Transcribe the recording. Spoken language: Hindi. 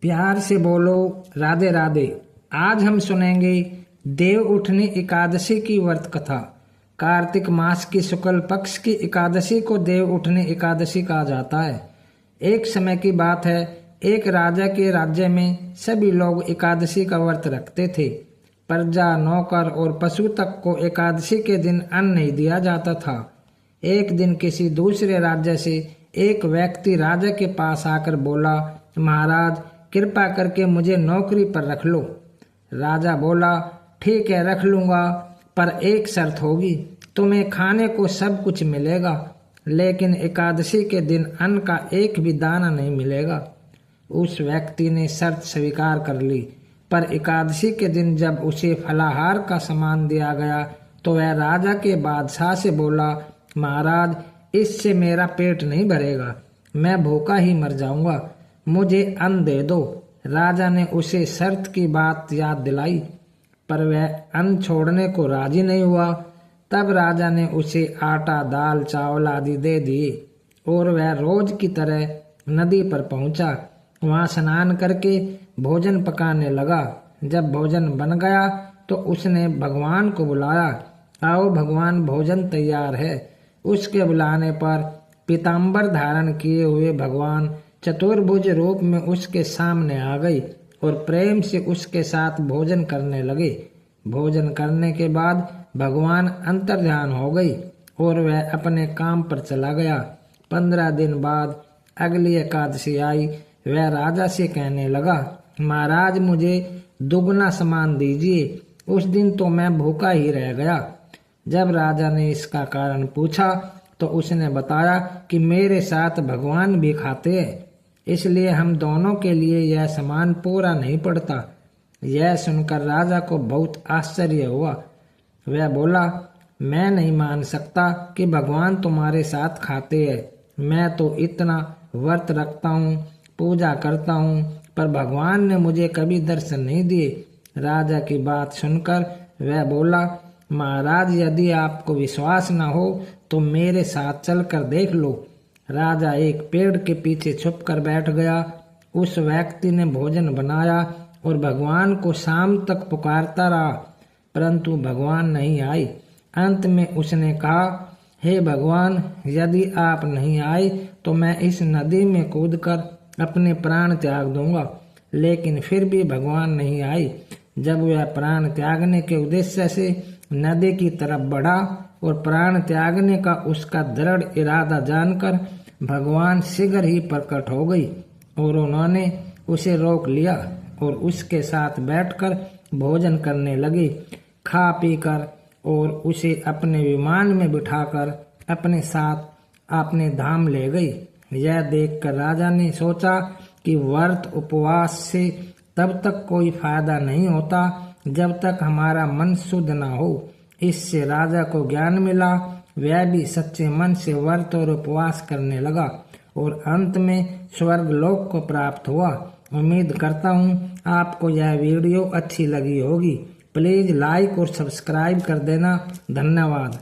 प्यार से बोलो राधे राधे। आज हम सुनेंगे देव उठनी एकादशी की व्रत कथा। कार्तिक मास की शुक्ल पक्ष की एकादशी को देव उठनी एकादशी कहा जाता है। एक समय की बात है, एक राजा के राज्य में सभी लोग एकादशी का व्रत रखते थे। प्रजा, नौकर और पशु तक को एकादशी के दिन अन्न नहीं दिया जाता था। एक दिन किसी दूसरे राज्य से एक व्यक्ति राजा के पास आकर बोला, महाराज कृपा करके मुझे नौकरी पर रख लो। राजा बोला, ठीक है रख लूंगा, पर एक शर्त होगी, तुम्हें खाने को सब कुछ मिलेगा, लेकिन एकादशी के दिन अन्न का एक भी दाना नहीं मिलेगा। उस व्यक्ति ने शर्त स्वीकार कर ली, पर एकादशी के दिन जब उसे फलाहार का सामान दिया गया तो वह राजा के बादशाह से बोला, महाराज इससे मेरा पेट नहीं भरेगा, मैं भूखा ही मर जाऊंगा, मुझे अन्न दे दो। राजा ने उसे शर्त की बात याद दिलाई, पर वह अन्न छोड़ने को राजी नहीं हुआ। तब राजा ने उसे आटा, दाल, चावल आदि दे दिए और वह रोज की तरह नदी पर पहुंचा। वहां स्नान करके भोजन पकाने लगा। जब भोजन बन गया तो उसने भगवान को बुलाया, आओ भगवान भोजन तैयार है। उसके बुलाने पर पीताम्बर धारण किए हुए भगवान चतुर्भुज रूप में उसके सामने आ गई और प्रेम से उसके साथ भोजन करने लगे। भोजन करने के बाद भगवान अंतर्ध्यान हो गई और वह अपने काम पर चला गया। 15 दिन बाद अगली एकादशी आई। वह राजा से कहने लगा, महाराज मुझे दुगना सामान दीजिए, उस दिन तो मैं भूखा ही रह गया। जब राजा ने इसका कारण पूछा तो उसने बताया कि मेरे साथ भगवान भी खाते हैं, इसलिए हम दोनों के लिए यह सामान पूरा नहीं पड़ता। यह सुनकर राजा को बहुत आश्चर्य हुआ। वह बोला, मैं नहीं मान सकता कि भगवान तुम्हारे साथ खाते हैं। मैं तो इतना व्रत रखता हूँ, पूजा करता हूँ, पर भगवान ने मुझे कभी दर्शन नहीं दिए। राजा की बात सुनकर वह बोला, महाराज यदि आपको विश्वास न हो तो मेरे साथ चलकर देख लो। राजा एक पेड़ के पीछे छुपकर बैठ गया। उस व्यक्ति ने भोजन बनाया और भगवान को शाम तक पुकारता रहा, परंतु भगवान नहीं आए। अंत में उसने कहा, हे भगवान, यदि आप नहीं आए तो मैं इस नदी में कूदकर अपने प्राण त्याग दूंगा। लेकिन फिर भी भगवान नहीं आए। जब वह प्राण त्यागने के उद्देश्य से नदी की तरफ बढ़ा और प्राण त्यागने का उसका दृढ़ इरादा जानकर भगवान शीघ्र ही प्रकट हो गई और उन्होंने उसे रोक लिया और उसके साथ बैठकर भोजन करने लगे। खा पी कर और उसे अपने विमान में बिठाकर अपने साथ अपने धाम ले गई। यह देखकर राजा ने सोचा कि व्रत उपवास से तब तक कोई फायदा नहीं होता जब तक हमारा मन शुद्ध न हो। इससे राजा को ज्ञान मिला। वह भी सच्चे मन से व्रत और उपवास करने लगा और अंत में स्वर्ग लोक को प्राप्त हुआ। उम्मीद करता हूँ आपको यह वीडियो अच्छी लगी होगी। प्लीज लाइक और सब्सक्राइब कर देना। धन्यवाद।